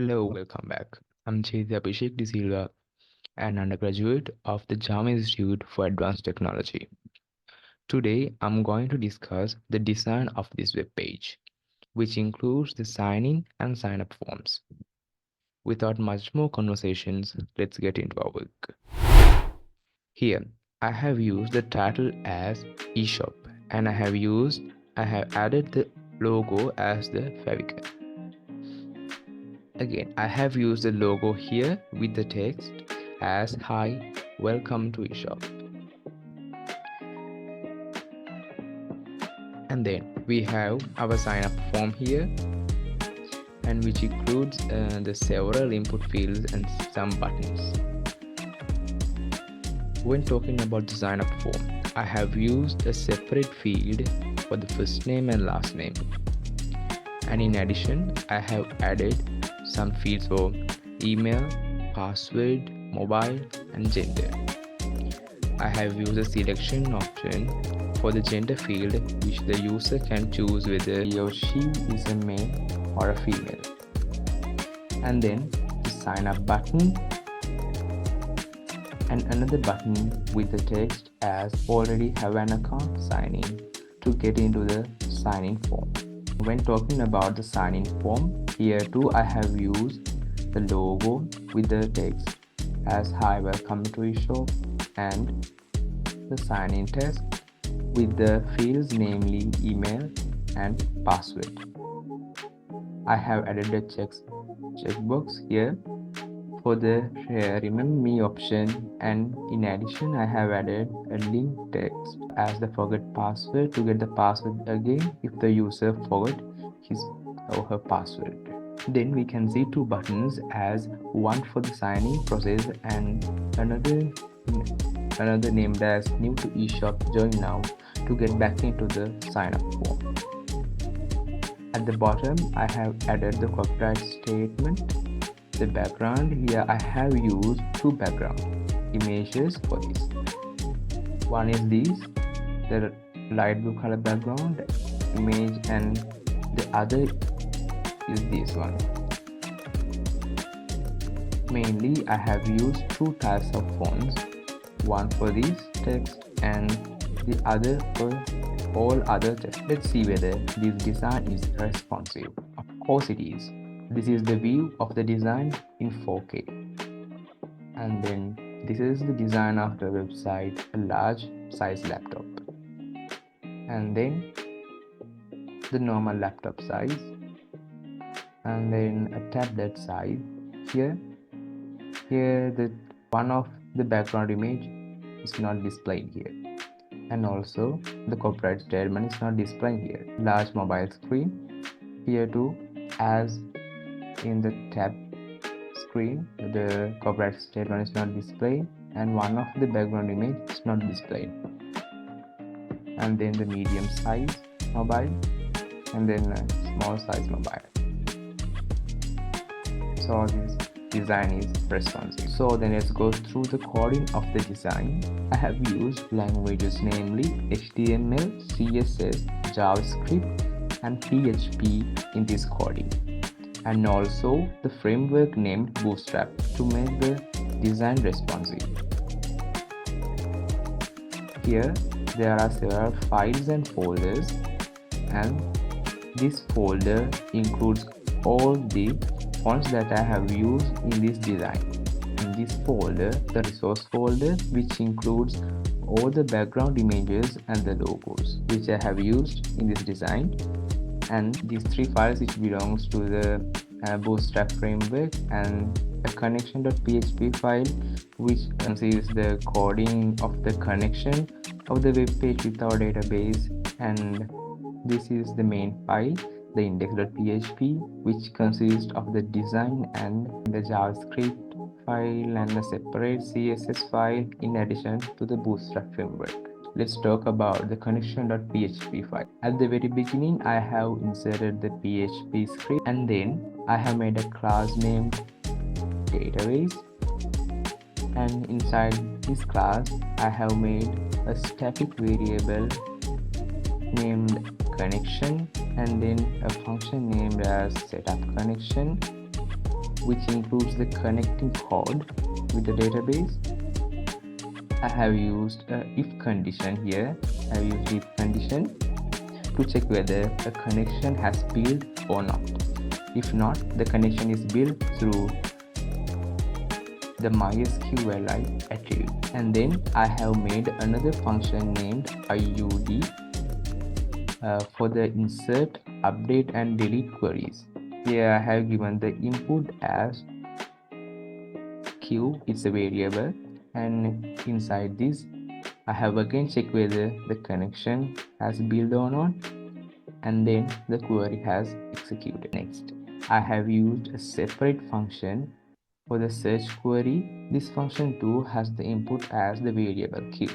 Hello, welcome back. I'm Abhishek De Silva, an undergraduate of the JAM Institute for Advanced Technology. Today, I'm going to discuss the design of this web page, which includes the sign-in and sign-up forms. Without much more conversations, let's get into our work. Here, I have used the title as eShop, and I have added the logo as the favicon. Again, I have used the logo here with the text as "Hi, welcome to eShop." And then we have our sign up form here, and which includes the several input fields and some buttons. When talking about the sign up form, I have used a separate field for the first name and last name. And in addition, I have added some fields for email, password, mobile, and gender. I have used a selection option for the gender field, which the user can choose whether he or she is a male or a female. And then the sign up button and another button with the text as "already have an account, sign in" to get into the sign in form. When talking about the sign in form, here too I have used the logo with the text as "Hi, welcome to eShop" and the sign in text with the fields namely email and password. I have added a checkbox here for the remember me option, and in addition I have added a link text as the forget password to get the password again if the user forgot his or her password. Then we can see two buttons as one for the signing process and another named as new to eShop, join now to get back into the sign up form. At the bottom I have added the copyright statement. The background, here I have used two background images for this. One is this, the light blue color background image, and the other is this one. Mainly I have used two types of fonts, one for this text and the other for all other text. Let's see whether this design is responsive. Of course it is. This is the view of the design in 4K. And then this is the design of the website, a large size laptop. And then the normal laptop size. And then a tablet size. Here the one of the background image is not displayed here. And also the copyright statement is not displayed here. Large mobile screen. Here too, as in the tab screen, the copyright statement is not displayed and one of the background image is not displayed. And then the medium size mobile and then a small size mobile. So this design is responsive. So then let's go through the coding of the design. I have used languages namely HTML, CSS, JavaScript and PHP in this coding, and also the framework named Bootstrap to make the design responsive. Here there are several files and folders, and this folder includes all the fonts that I have used in this design. And this folder, the resource folder, which includes all the background images and the logos which I have used in this design. And these three files which belongs to the Bootstrap framework, and a connection.php file which consists the coding of the connection of the web page with our database, and this is the main file, the index.php, which consists of the design and the JavaScript file and a separate CSS file in addition to the Bootstrap framework. Let's talk about the connection.php file. At the very beginning, I have inserted the PHP script, and then I have made a class named database, and inside this class I have made a static variable named connection, and then a function named as setup connection, which includes the connecting code with the database. I have used a if condition here. I have used if condition to check whether a connection has built or not. If not, the connection is built through the MySQLite attribute. And then I have made another function named IUD for the insert, update and delete queries. Here I have given the input as Q, it's a variable, and inside this I have again checked whether the connection has built or not, and then the query has executed. Next, I have used a separate function for the search query. This function too has the input as the variable Q.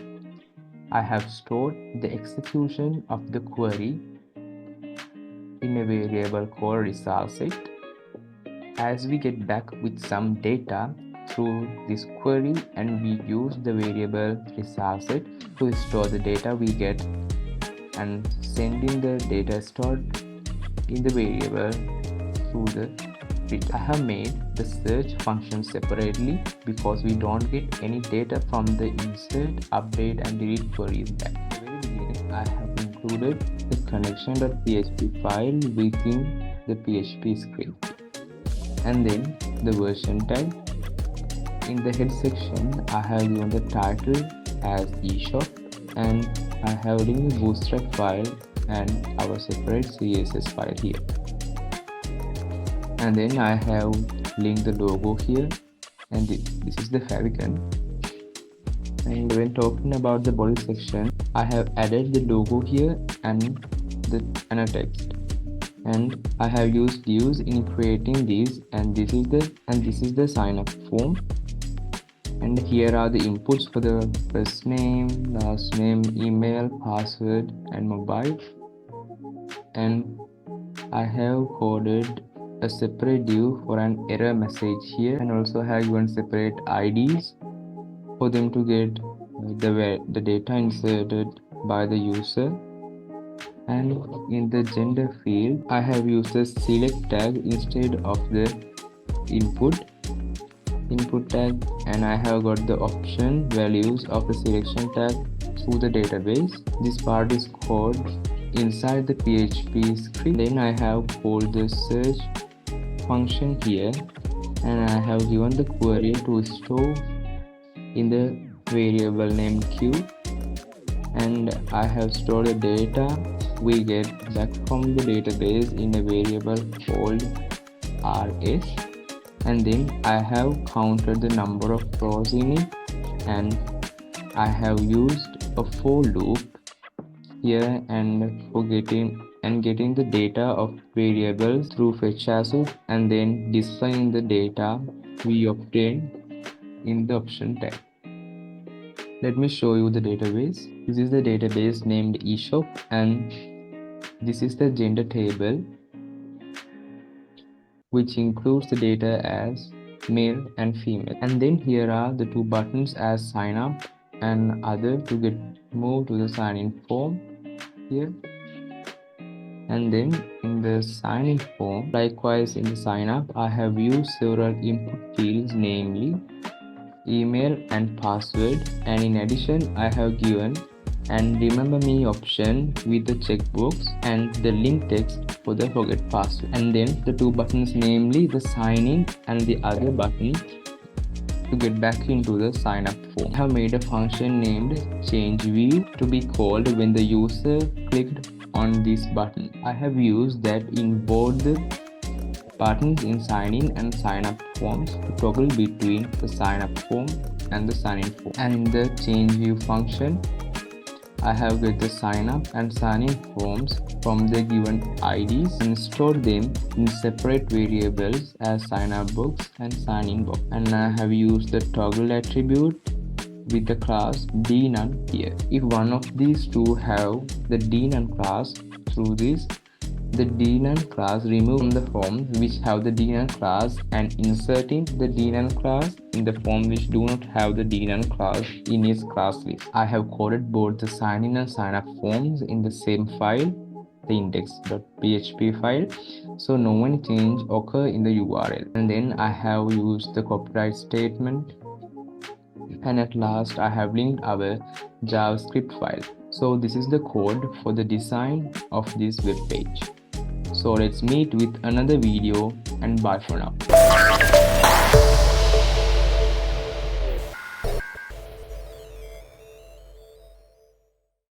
I have stored the execution of the query in a variable called result set. As we get back with some data through this query, and we use the variable result set to store the data we get and sending the data stored in the variable through the return. I have made the search function separately because we don't get any data from the insert, update and delete queries back. At the very beginning, I have included the connection.php file within the PHP script, and then the version tag. In the head section, I have given the title as eShop, and I have linked the bootstrap file and our separate CSS file here. And then I have linked the logo here, and this is the favicon. And when talking about the body section, I have added the logo here and the anchor text. And I have used divs in creating these, and this is the sign up form. And here are the inputs for the first name, last name, email, password and mobile. And I have coded a separate div for an error message here, and also have given separate IDs for them to get the data inserted by the user. And in the gender field, I have used the select tag instead of the input tag, and I have got the option values of the selection tag through the database. This part is called inside the PHP script. Then I have called the search function here, and I have given the query to store in the variable named Q, and I have stored the data we get back from the database in a variable called rs. And then I have counted the number of rows in it, and I have used a for loop here and for getting the data of variables through fetch assoc, and then displaying the data we obtained in the option tag. Let me show you the database. This is the database named eShop, and this is the gender table, which includes the data as male and female. And then here are the two buttons as sign up and other to get moved to the sign in form here. And then in the sign in form, likewise in the sign up, I have used several input fields, namely email and password, and in addition I have given an remember me option with the checkbox and the link text for the forget password. And then the two buttons, namely the sign in and the other button to get back into the sign up form. I have made a function named change view to be called when the user clicked on this button. I have used that in both the buttons in sign in and sign up forms to toggle between the sign up form and the sign in form. And in the change view function, I have get the sign up and sign in forms from the given IDs and stored them in separate variables as sign up box and sign in box. And I have used the toggle attribute with the class dnone here. If one of these two have the dnone class, through this the dnone class remove from the forms which have the dnone class and inserting the dnone class in the form which do not have the dnone class in its class list. I have coded both the sign in and sign up forms in the same file the index.php file, so no any change occur in the URL. And then I have used the copyright statement, and at last I have linked our JavaScript file. So this is the code for the design of this web page. So let's meet with another video, and bye for now.